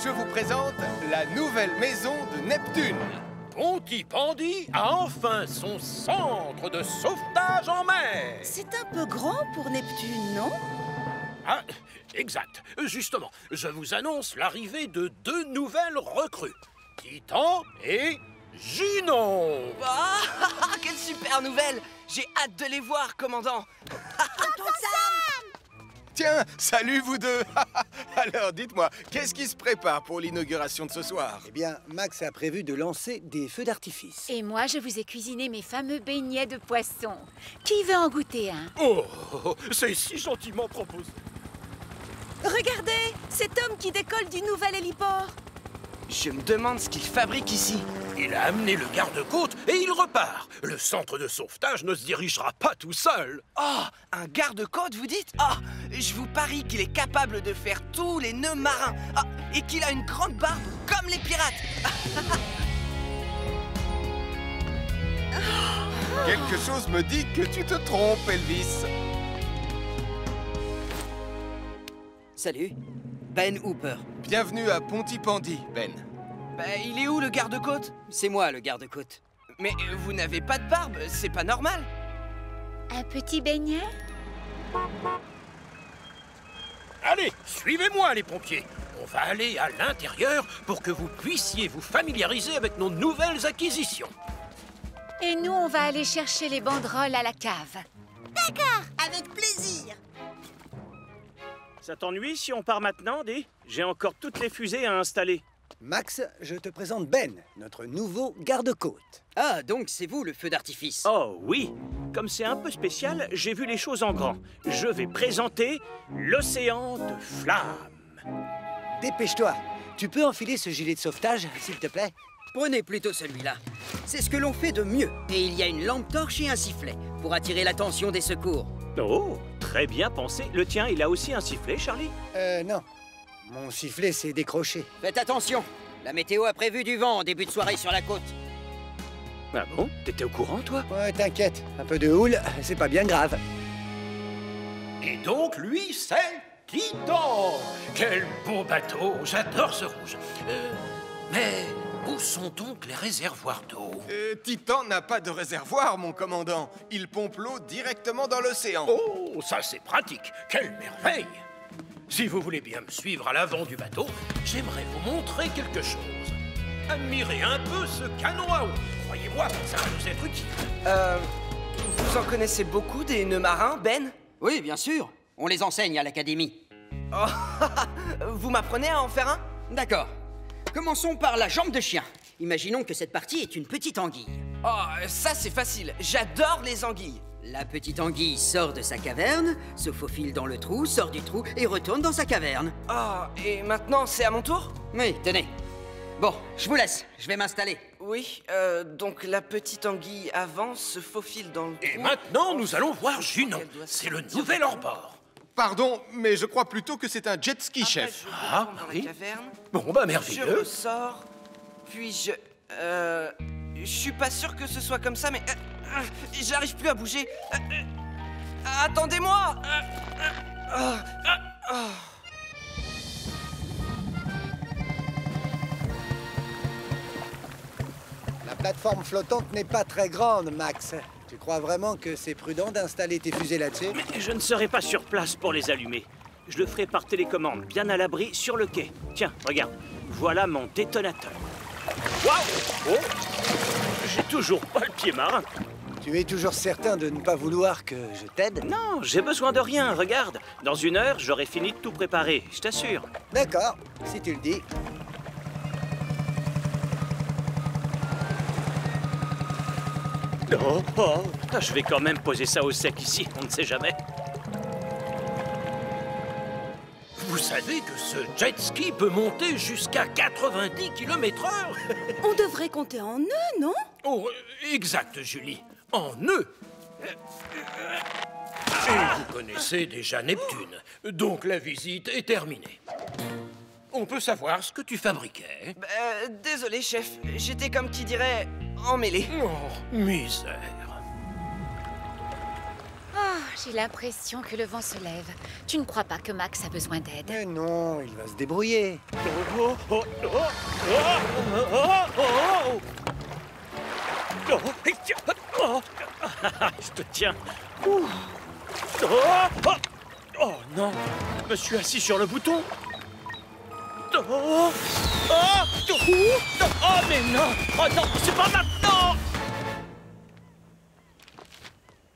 je vous présente la nouvelle maison de Neptune. Pontypandy a enfin son centre de sauvetage en mer. C'est un peu grand pour Neptune, non? Ah, exact. Justement, je vous annonce l'arrivée de 2 nouvelles recrues. Titan et Junon. Ah, quelle super nouvelle! J'ai hâte de les voir, commandant. Tiens, salut vous deux. Alors, dites-moi, qu'est-ce qui se prépare pour l'inauguration de ce soir? Eh bien, Max a prévu de lancer des feux d'artifice. Et moi, je vous ai cuisiné mes fameux beignets de poisson. Qui veut en goûter un? Oh, c'est si gentiment proposé. Regardez, cet homme qui décolle du nouvel héliport. Je me demande ce qu'il fabrique ici. Il a amené le garde-côte et il repart. Le centre de sauvetage ne se dirigera pas tout seul. Oh, un garde-côte, vous dites? Oh, je vous parie qu'il est capable de faire tous les nœuds marins. Ah, et qu'il a une grande barbe comme les pirates. Quelque chose me dit que tu te trompes, Elvis. Salut, Ben Hooper. Bienvenue à Pontypandy, Ben. Bah, il est où le garde-côte? C'est moi le garde-côte. Mais vous n'avez pas de barbe, c'est pas normal. Un petit beignet? Allez, suivez-moi les pompiers. On va aller à l'intérieur pour que vous puissiez vous familiariser avec nos nouvelles acquisitions. Et nous, on va aller chercher les banderoles à la cave. Avec plaisir. Ça t'ennuie si on part maintenant, Dee? J'ai encore toutes les fusées à installer. Max, je te présente Ben, notre nouveau garde-côte. Ah, donc c'est vous le feu d'artifice. Oh oui, comme c'est un peu spécial, j'ai vu les choses en grand. Je vais présenter l'océan de flammes. Dépêche-toi. Tu peux enfiler ce gilet de sauvetage, s'il te plaît? Prenez plutôt celui-là. C'est ce que l'on fait de mieux. Et il y a une lampe torche et un sifflet pour attirer l'attention des secours. Oh, très bien pensé. Le tien, il a aussi un sifflet, Charlie? Non. Mon sifflet s'est décroché. Faites attention, la météo a prévu du vent en début de soirée sur la côte. Ah bon? T'étais au courant, toi? Ouais, t'inquiète. Un peu de houle, c'est pas bien grave. Et donc, lui, c'est Titan. Quel beau bateau. J'adore ce rouge. Mais où sont donc les réservoirs d'eau? Titan n'a pas de réservoir, mon commandant. Il pompe l'eau directement dans l'océan. Oh, ça c'est pratique. Quelle merveille. Si vous voulez bien me suivre à l'avant du bateau, j'aimerais vous montrer quelque chose. Admirez un peu ce canon à eau. Croyez-moi, ça va nous être utile. Vous en connaissez beaucoup des nœuds marins, Ben? Oui, bien sûr. On les enseigne à l'académie. Oh, vous m'apprenez à en faire un? D'accord. Commençons par la jambe de chien. Imaginons que cette partie est une petite anguille. Oh, ça c'est facile. J'adore les anguilles. La petite anguille sort de sa caverne, se faufile dans le trou, sort du trou et retourne dans sa caverne. Oh, et maintenant c'est à mon tour? Oui, tenez. Bon, je vous laisse, je vais m'installer. Oui, donc la petite anguille avance, se faufile dans le trou. Et maintenant, nous allons voir Junon. C'est le nouvel hors-bord. Pardon, mais je crois plutôt que c'est un jet ski, chef. Ah, oui. Caverne. Bon, bah Je merveilleux. ressors, puis je suis pas sûr que ce soit comme ça, mais j'arrive plus à bouger. Attendez-moi. La plateforme flottante n'est pas très grande, Max. Tu crois vraiment que c'est prudent d'installer tes fusées là-dessus? Mais je ne serai pas sur place pour les allumer. Je le ferai par télécommande, bien à l'abri, sur le quai. Tiens, regarde. Voilà mon détonateur. Waouh! Oh! J'ai toujours pas le pied marin. Tu es toujours certain de ne pas vouloir que je t'aide? Non, j'ai besoin de rien, regarde. Dans 1 heure, j'aurai fini de tout préparer, je t'assure. D'accord, si tu le dis. Je vais quand même poser ça au sec ici, on ne sait jamais. Vous savez que ce jet ski peut monter jusqu'à 90 km/h? On devrait compter en nœuds, non? Oh, exact, Julie. En nœuds. Et vous connaissez déjà Neptune, donc la visite est terminée. On peut savoir ce que tu fabriquais? Désolé, chef. J'étais comme qui dirait emmêlé. Oh, misère. Oh, J'ai l'impression que le vent se lève. Tu ne crois pas que Max a besoin d'aide? Mais non, il va se débrouiller. Je te tiens. Oh non, je me suis assis sur le bouton. Oh mais non. Oh non, c'est pas maintenant.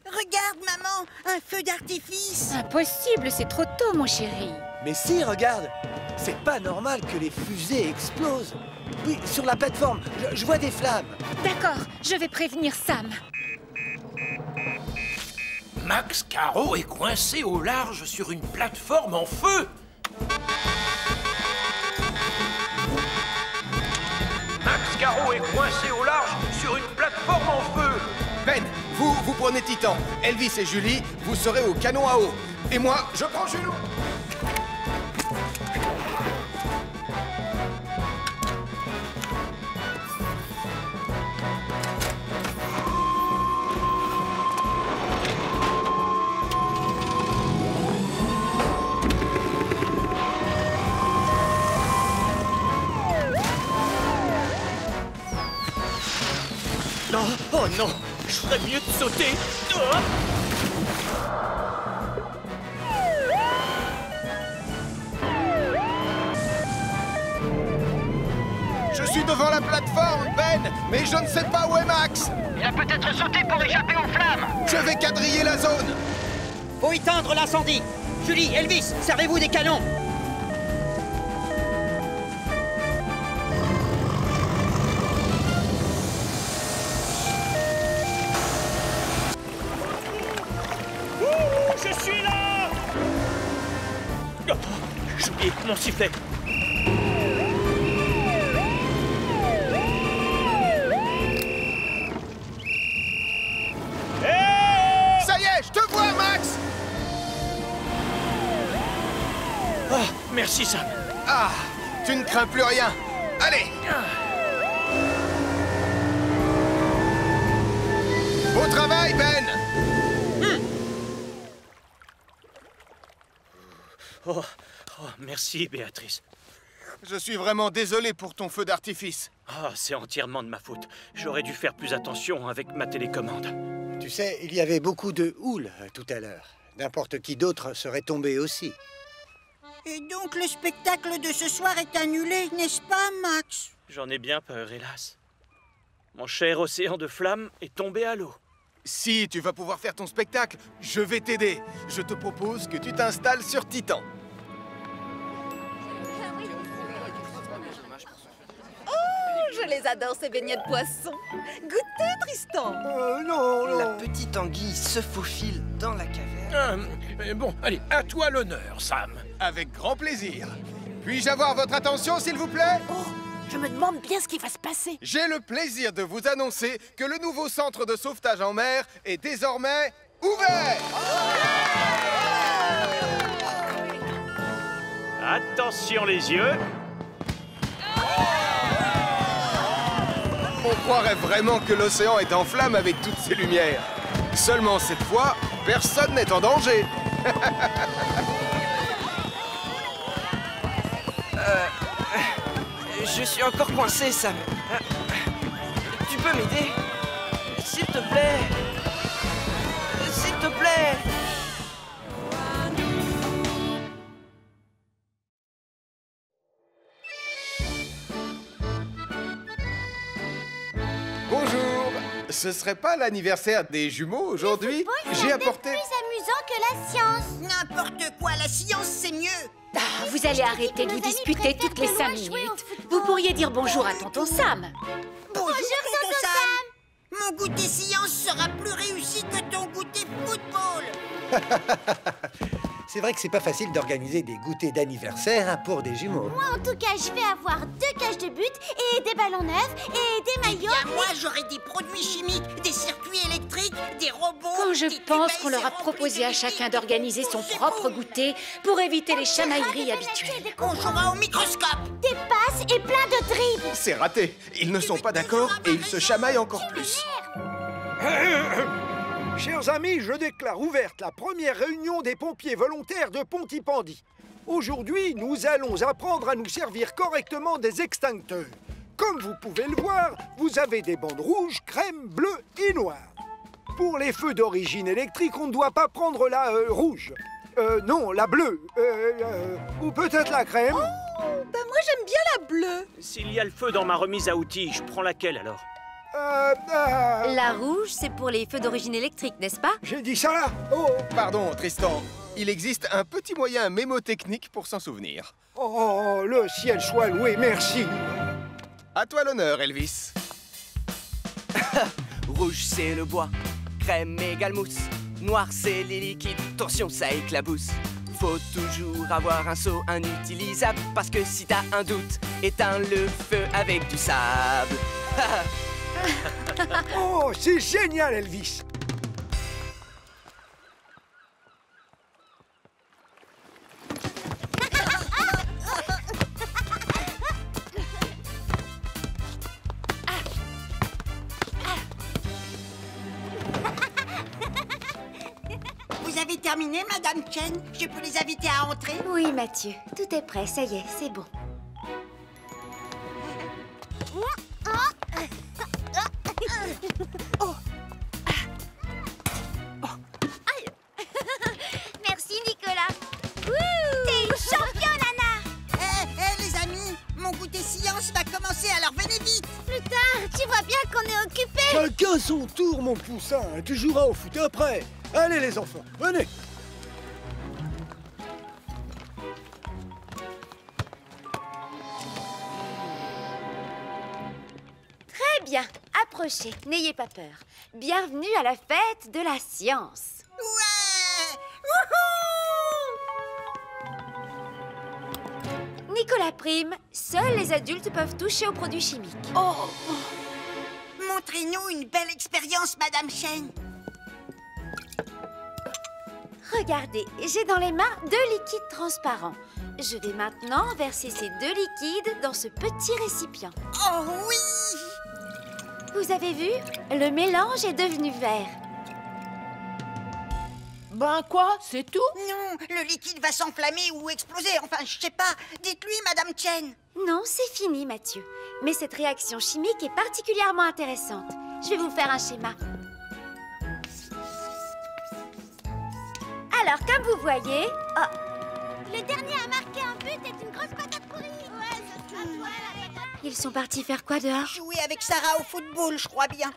Regarde, maman, un feu d'artifice. Impossible, c'est trop tôt, mon chéri. Mais si, regarde, c'est pas normal que les fusées explosent. Oui, sur la plateforme, je vois des flammes. D'accord, je vais prévenir Sam. Max Caro est coincé au large sur une plateforme en feu. Max Caro est coincé au large sur une plateforme en feu. Ben, vous prenez Titan. Elvis et Julie, vous serez au canon à eau. Et moi, je prends Jules. Oh non, je ferais mieux de sauter. Je suis devant la plateforme, Ben, mais je ne sais pas où est Max. Il a peut-être sauté pour échapper aux flammes. Je vais quadriller la zone. Faut éteindre l'incendie. Julie, Elvis, servez-vous des canons. Je suis là. Oh, j'ai oublié mon sifflet. Ça y est, je te vois, Max. Oh, merci, Sam. Ah, tu ne crains plus rien. Allez. Beau travail, Ben. Oh, merci, Béatrice. Je suis vraiment désolé pour ton feu d'artifice. Ah, c'est entièrement de ma faute. J'aurais dû faire plus attention avec ma télécommande. Tu sais, il y avait beaucoup de houle tout à l'heure. N'importe qui d'autre serait tombé aussi. Et donc le spectacle de ce soir est annulé, n'est-ce pas, Max? J'en ai bien peur, hélas. Mon cher océan de flammes est tombé à l'eau. Si tu vas pouvoir faire ton spectacle, je vais t'aider. Je te propose que tu t'installes sur Titan. Je les adore, ces beignets de poisson. Goûtez, Tristan. Non. La petite anguille se faufile dans la caverne. Bon, allez, à toi l'honneur, Sam. Avec grand plaisir. Puis-je avoir votre attention, s'il vous plaît? Oh, je me demande bien ce qui va se passer. J'ai le plaisir de vous annoncer que le nouveau centre de sauvetage en mer est désormais ouvert. Attention les yeux. On croirait vraiment que l'océan est en flammes avec toutes ces lumières. Seulement cette fois, personne n'est en danger. Je suis encore coincé, Sam. Tu peux m'aider? S'il te plaît. S'il te plaît. Bonjour. Ce serait pas l'anniversaire des jumeaux aujourd'hui? J'ai apporté... plus amusant que la science. N'importe quoi, la science, c'est mieux. Ah, vous allez arrêter de vous disputer toutes les 5 minutes. Vous pourriez dire bonjour à tonton Sam. Bonjour, tonton Sam. Mon goûter science sera plus réussi que ton goûter football. C'est vrai que c'est pas facile d'organiser des goûters d'anniversaire pour des jumeaux. Moi, en tout cas, je vais avoir 2 cages de but et des ballons neufs et des maillots. Moi, j'aurai des produits chimiques, des circuits électriques, des robots... Quand je pense qu'on leur a proposé à chacun d'organiser son propre goûter pour éviter les chamailleries habituelles. On jouera au microscope. Des passes et plein de dribbles. C'est raté. Ils ne sont pas d'accord et ils se chamaillent encore plus. Chers amis, je déclare ouverte la première réunion des pompiers volontaires de Pontypandy. Aujourd'hui, nous allons apprendre à nous servir correctement des extincteurs. Comme vous pouvez le voir, vous avez des bandes rouges, crème, bleues et noires. Pour les feux d'origine électrique, on ne doit pas prendre la rouge. Non, la bleue. Ou peut-être la crème. Oh, bah moi j'aime bien la bleue. S'il y a le feu dans ma remise à outils, je prends laquelle alors? La rouge, c'est pour les feux d'origine électrique, n'est-ce pas? J'ai dit ça là. Oh, pardon, Tristan. Il existe un petit moyen mémotechnique pour s'en souvenir. Oh, le ciel soit loué, merci. À toi l'honneur, Elvis. Rouge, c'est le bois. Crème égale mousse. Noir, c'est les liquides. Attention, ça éclabousse. Faut toujours avoir un seau inutilisable, parce que si t'as un doute, éteins le feu avec du sable. Oh, c'est génial, Elvis. Vous avez terminé, Madame Chen? Je peux les inviter à entrer? Oui, Mathieu, tout est prêt, ça y est, c'est bon. Merci, Nicolas. T'es une championne, Anna. Hé, les amis, mon goûter science va commencer, alors venez vite. Plus tard, tu vois bien qu'on est occupés. Chacun son tour, mon poussin. Tu joueras au foot après. Allez, les enfants, venez. Très bien, approchez, n'ayez pas peur. Bienvenue à la fête de la science. Ouais! Wouhou! Nicolas Prime, seuls les adultes peuvent toucher aux produits chimiques. Oh! Montrez-nous une belle expérience, Madame Chen. Regardez, j'ai dans les mains 2 liquides transparents. Je vais maintenant verser ces 2 liquides dans ce petit récipient. Oh oui! Vous avez vu? Le mélange est devenu vert. Ben quoi? C'est tout? Non, le liquide va s'enflammer ou exploser. Enfin, je sais pas. Dites-lui, Madame Chen. Non, c'est fini, Mathieu. Mais cette réaction chimique est particulièrement intéressante. Je vais vous faire un schéma. Alors, comme vous voyez... Oh, Le dernier à marquer un but est une grosse patate pourrie. Ouais, ce sera toi, la patate. ils sont partis faire quoi dehors? Jouer avec Sarah au football, je crois bien.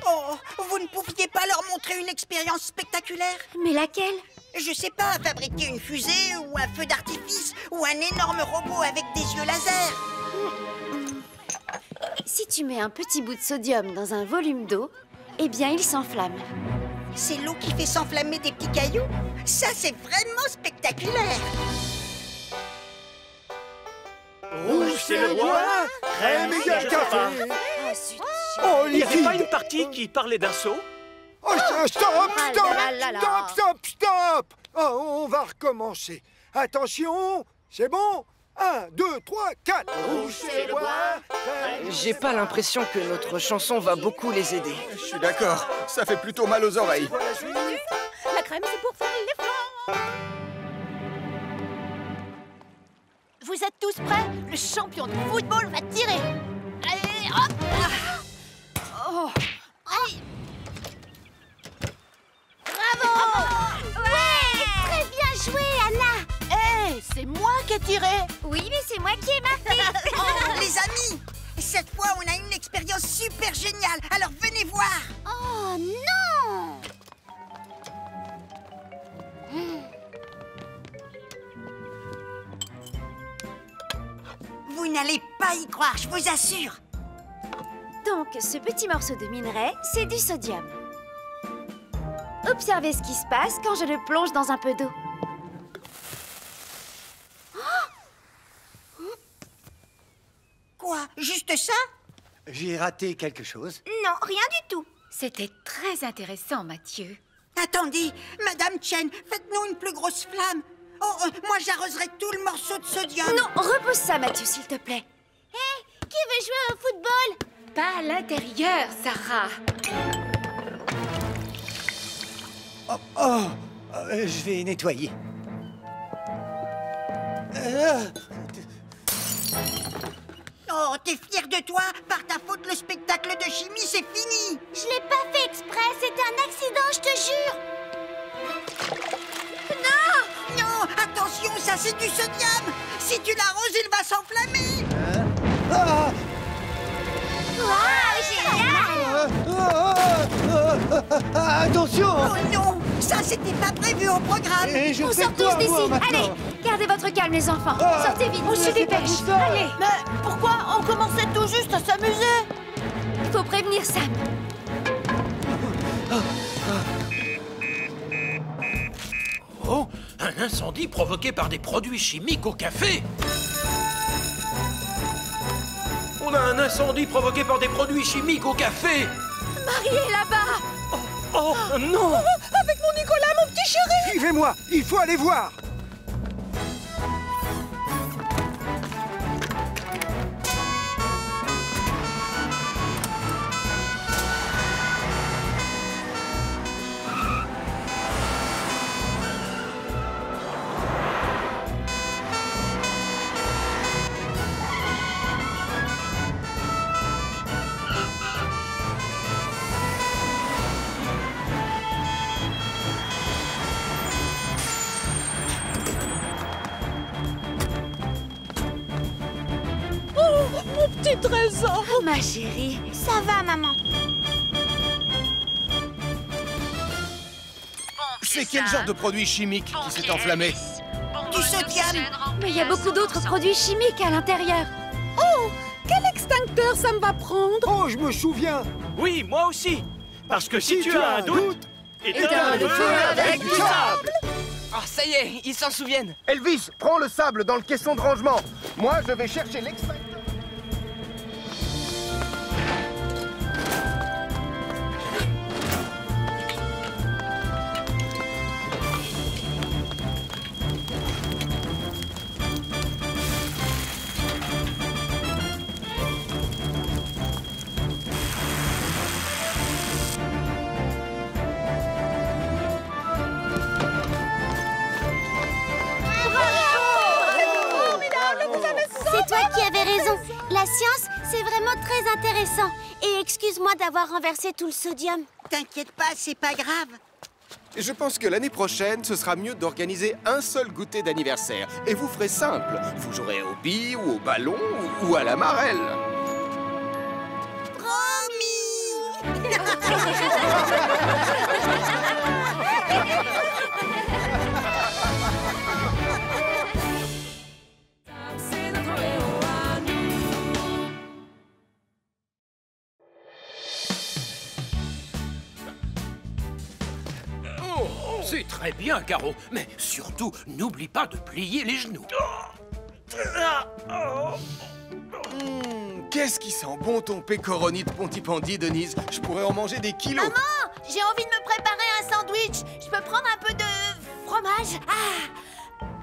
Oh, vous ne pouviez pas leur montrer une expérience spectaculaire? Mais laquelle? Je sais pas, fabriquer une fusée ou un feu d'artifice ou un énorme robot avec des yeux laser. Si tu mets un petit bout de sodium dans un volume d'eau, eh bien, il s'enflamme. C'est l'eau qui fait s'enflammer des petits cailloux? Ça, c'est vraiment spectaculaire. Rouge, c'est le bois. Crème égale café. Oh, zut, Oh, Il n'y avait pas liquide. une partie qui parlait d'un seau? Oh, stop, Ah stop, là là là. stop, stop, stop. Oh, on va recommencer. Attention, c'est bon? 1, 2, 3, 4. Rouge, c'est le bois. J'ai pas l'impression que notre chanson va beaucoup les aider. Je suis d'accord, ça fait plutôt mal aux oreilles. La crème, c'est pour faire l'effort. Vous êtes tous prêts? Le champion de football va tirer. Allez, hop! Oh. Aïe. Bravo! Ouais, très bien joué, Anna. Hé, c'est moi qui ai tiré. Oui, mais c'est moi qui ai marqué. Oh, les amis, cette fois, on a une expérience super géniale. Alors, venez voir. Oh non! Vous n'allez pas y croire, je vous assure. Donc, ce petit morceau de minerai, c'est du sodium. Observez ce qui se passe quand je le plonge dans un peu d'eau. Quoi? Juste ça? J'ai raté quelque chose. Non, rien du tout. C'était très intéressant, Mathieu. Attendez, Madame Chen, faites-nous une plus grosse flamme. Oh, moi j'arroserai tout le morceau de sodium. Non, repose ça, Mathieu, s'il te plaît. Hé, qui veut jouer au football? Pas à l'intérieur, Sarah. Je vais nettoyer. Oh, t'es fier de toi? Par ta faute, le spectacle de chimie, c'est fini! Je l'ai pas fait exprès, c'était un accident, je te jure. Non! Non, attention, ça c'est du sodium! Si tu l'arroses, il va s'enflammer! Attention! Oh non! Ça, c'était pas prévu au programme! Et je On fais sort quoi, tous moi, d'ici. maintenant? Allez, gardez votre calme, les enfants. Sortez vite, on se c'est pas dépêche. tout ça. Allez, Mais pourquoi on commençait tout juste à s'amuser? il faut prévenir Sam. Oh, un incendie provoqué par des produits chimiques au café. On a un incendie provoqué par des produits chimiques au café. Marie est là-bas. Oh non! Avec mon Nicolas, mon petit chéri! Suivez-moi, il faut aller voir. Mon petit trésor! Ma chérie. Ça va, maman. C'est quel genre de produit chimique qui s'est enflammé? Du sodium! Mais il y a beaucoup d'autres produits chimiques à l'intérieur. Oh! Quel extincteur ça me va prendre? Oh, je me souviens. Oui, moi aussi. Parce que si tu as un doute, éteins le feu avec du sable. Ah, ça y est, ils s'en souviennent. Elvis, prends le sable dans le caisson de rangement. Moi, je vais chercher l'extincteur. C'est toi qui avais raison. La science, c'est vraiment très intéressant. Et excuse-moi d'avoir renversé tout le sodium. T'inquiète pas, c'est pas grave. Je pense que l'année prochaine, ce sera mieux d'organiser un seul goûter d'anniversaire. Et vous ferez simple. Vous jouerez aux billes ou au ballon ou à la marelle. Promis! C'est très bien, Caro. Mais surtout, n'oublie pas de plier les genoux. Qu'est-ce qui sent bon ton pécoroni de Pontypandy, Denise? Je pourrais en manger des kilos. Maman, j'ai envie de me préparer un sandwich. Je peux prendre un peu de fromage?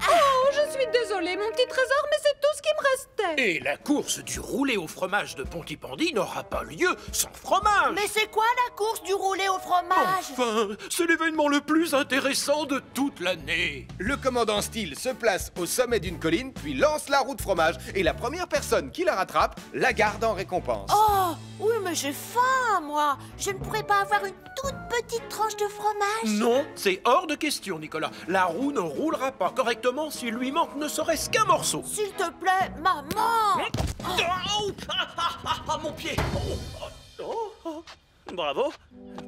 Oh, je suis désolée, mon petit trésor, mais c'est tout ce qui me restait. Et la course du roulé au fromage de Pontypandy n'aura pas lieu sans fromage. Mais c'est quoi la course du roulé au fromage? Enfin, c'est l'événement le plus intéressant de toute l'année. Le commandant Steele se place au sommet d'une colline, puis lance la roue de fromage. Et la première personne qui la rattrape la garde en récompense. Oh, oui, mais j'ai faim, moi. Je ne pourrais pas avoir une toute petite tranche de fromage? Non, c'est hors de question, Nicolas. La roue ne roulera pas correctement s'il lui manque ne serait-ce qu'un morceau. S'il te plaît, maman. Mon pied. Bravo.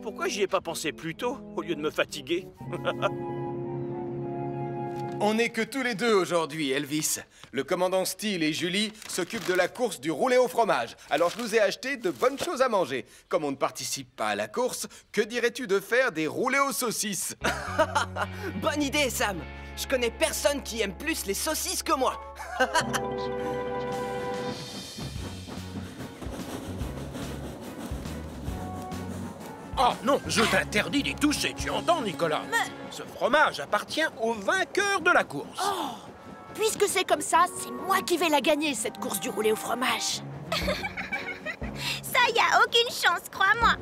Pourquoi j'y ai pas pensé plus tôt, au lieu de me fatiguer? On n'est que tous les deux aujourd'hui, Elvis. Le commandant Steele et Julie s'occupent de la course du roulé au fromage. Alors je nous ai acheté de bonnes choses à manger. Comme on ne participe pas à la course, que dirais-tu de faire des roulés aux saucisses? Bonne idée, Sam. Je connais personne qui aime plus les saucisses que moi. Oh non, je t'interdis d'y toucher, tu entends, Nicolas? Mais... Ce fromage appartient au vainqueur de la course. Oh, puisque c'est comme ça, c'est moi qui vais la gagner, cette course du roulé au fromage. Ça, y a aucune chance, crois-moi.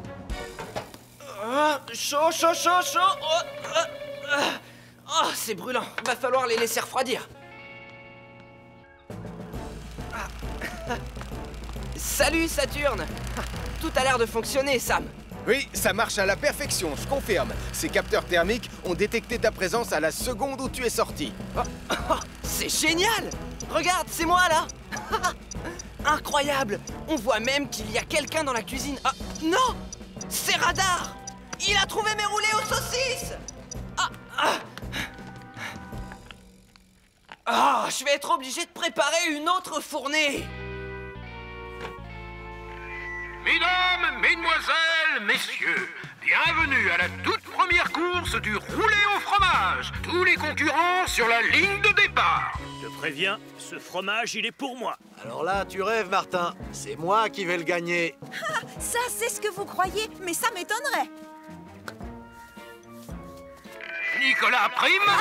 Chaud, chaud, chaud, chaud. Oh, c'est brûlant. Va falloir les laisser refroidir. Salut, Saturne. Tout a l'air de fonctionner, Sam. Oui, ça marche à la perfection, je confirme. Ces capteurs thermiques ont détecté ta présence à la seconde où tu es sorti. C'est génial! Regarde, c'est moi, là. Incroyable! On voit même qu'il y a quelqu'un dans la cuisine. Ah, non! C'est Radar! Il a trouvé mes roulés aux saucisses! Je vais être obligé de préparer une autre fournée! Mesdames, mesdemoiselles, messieurs, bienvenue à la toute première course du roulé au fromage. Tous les concurrents sur la ligne de départ. Je te préviens, ce fromage, il est pour moi. Alors là, tu rêves, Martin. C'est moi qui vais le gagner. Ça, c'est ce que vous croyez, mais ça m'étonnerait. Nicolas Prime,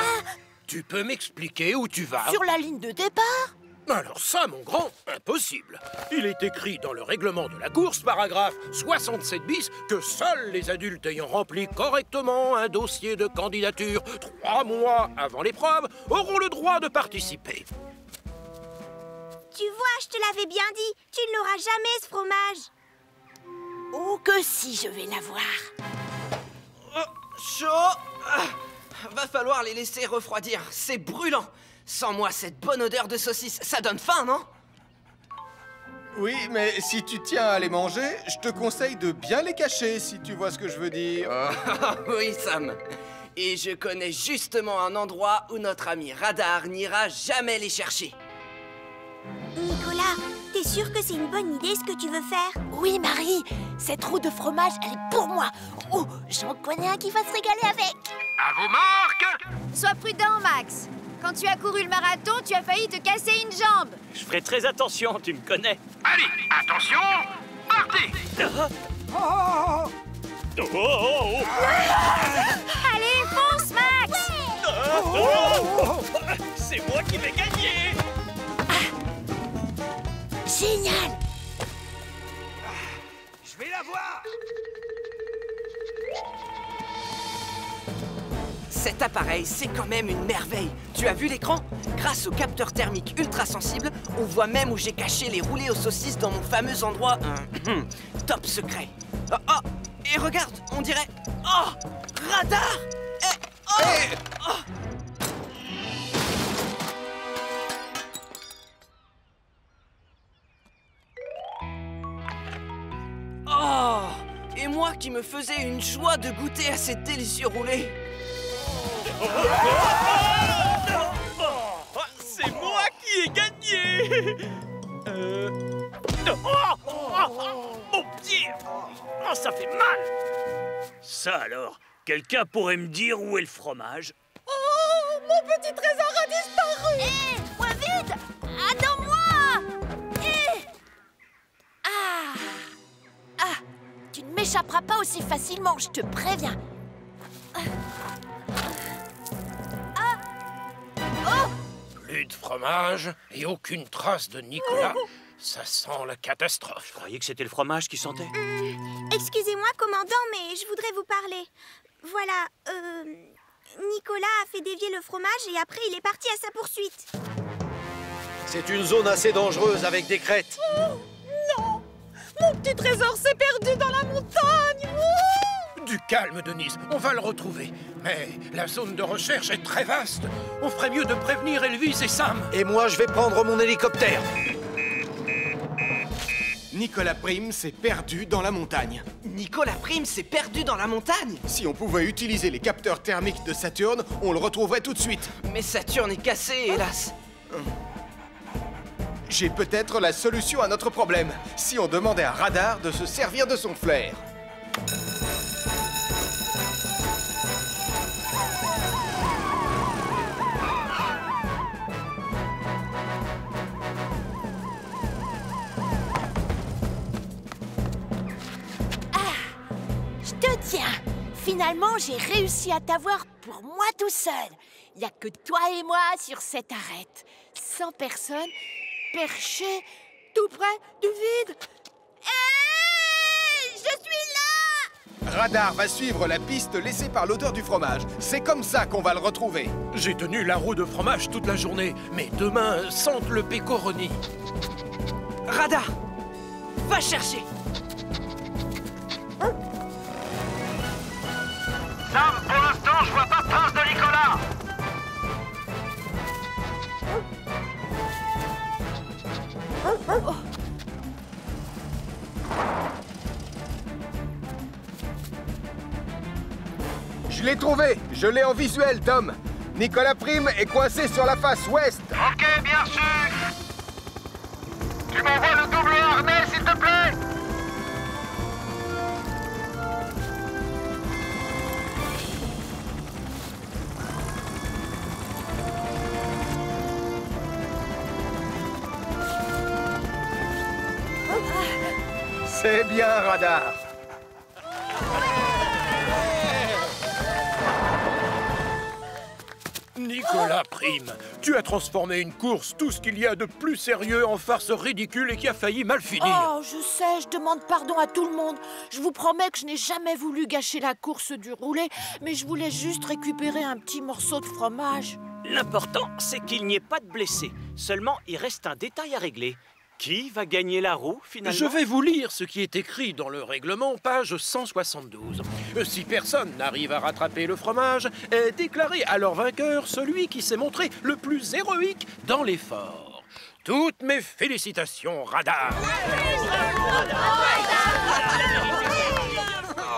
tu peux m'expliquer où tu vas? Sur la ligne de départ? Alors ça, mon grand, impossible. Il est écrit dans le règlement de la course, paragraphe 67 bis, que seuls les adultes ayant rempli correctement un dossier de candidature 3 mois avant l'épreuve auront le droit de participer. Tu vois, je te l'avais bien dit, tu ne l'auras jamais, ce fromage. Oh que si, je vais l'avoir. Chaud! Va falloir les laisser refroidir, c'est brûlant. Sans moi, cette bonne odeur de saucisse, ça donne faim, non? Oui, mais si tu tiens à les manger, je te conseille de bien les cacher, si tu vois ce que je veux dire. Oui, Sam. Et je connais justement un endroit où notre ami Radar n'ira jamais les chercher. Nicolas, t'es sûr que c'est une bonne idée ce que tu veux faire? Oui, Marie, cette roue de fromage, elle est pour moi. Oh, j'en connais un qui va se régaler avec. À vos marques! Sois prudent, Max. Quand tu as couru le marathon, tu as failli te casser une jambe. Je ferai très attention, tu me connais. Allez, attention, partez! Allez, fonce, Max! C'est moi qui vais gagner! Génial! Je vais la voir! Cet appareil, c'est quand même une merveille. Tu as vu l'écran? Grâce au capteur thermique ultra sensible, on voit même où j'ai caché les roulés aux saucisses dans mon fameux endroit top secret. Et regarde, on dirait... Oh! Radar! Et moi qui me faisais une joie de goûter à ces délicieux roulés. C'est moi qui ai gagné! Mon pied! Oh, ça fait mal! Ça alors, quelqu'un pourrait me dire où est le fromage? Oh, mon petit trésor a disparu! Hé, moins vite! Attends-moi! Tu ne m'échapperas pas aussi facilement, je te préviens. Plus de fromage et aucune trace de Nicolas. Ça sent la catastrophe. Je croyais que c'était le fromage qui sentait. Excusez-moi, commandant, mais je voudrais vous parler. Voilà, Nicolas a fait dévier le fromage et après il est parti à sa poursuite. C'est une zone assez dangereuse avec des crêtes. Oh, non! Mon petit trésor s'est perdu dans la montagne! Oh! Du calme, Denise, on va le retrouver. Mais la zone de recherche est très vaste. On ferait mieux de prévenir Elvis et Sam. Et moi, je vais prendre mon hélicoptère. Nicolas Prime s'est perdu dans la montagne. Nicolas Prime s'est perdu dans la montagne? Si on pouvait utiliser les capteurs thermiques de Saturne, on le retrouverait tout de suite. Mais Saturne est cassé, hélas. J'ai peut-être la solution à notre problème. Si on demandait à Radar de se servir de son flair. Je te tiens! Finalement, j'ai réussi à t'avoir pour moi tout seul. Il n'y a que toi et moi sur cette arête. Sans personne, perché, tout près du vide. Hé! Je suis là! Radar va suivre la piste laissée par l'odeur du fromage. C'est comme ça qu'on va le retrouver. J'ai tenu la roue de fromage toute la journée, mais demain sente le pécoroni. Radar, va chercher. Sam, pour l'instant, je vois pas de trace de Nicolas. Je l'ai trouvé. Je l'ai en visuel, Tom. Nicolas Prime est coincé sur la face ouest. Ok, bien sûr. Tu m'envoies le double harnais, s'il te plaît. C'est bien, Radar. Nicolas Prime, tu as transformé une course, tout ce qu'il y a de plus sérieux, en farce ridicule et qui a failli mal finir. Oh, je sais, je demande pardon à tout le monde. Je vous promets que je n'ai jamais voulu gâcher la course du roulé, mais je voulais juste récupérer un petit morceau de fromage. L'important, c'est qu'il n'y ait pas de blessés. Seulement, il reste un détail à régler. Qui va gagner la roue, finalement? Je vais vous lire ce qui est écrit dans le règlement, page 172. Si personne n'arrive à rattraper le fromage, est déclaré alors vainqueur celui qui s'est montré le plus héroïque dans l'effort. Toutes mes félicitations, Radar!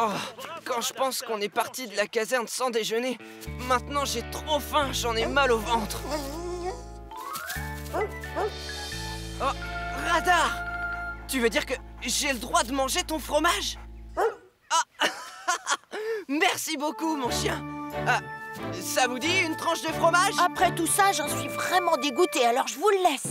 Oh, quand je pense qu'on est parti de la caserne sans déjeuner, maintenant j'ai trop faim, j'en ai mal au ventre. Oh, Radar! Tu veux dire que j'ai le droit de manger ton fromage? Ah. Merci beaucoup, mon chien. Ah, ça vous dit une tranche de fromage? Après tout ça, j'en suis vraiment dégoûtée, alors je vous le laisse.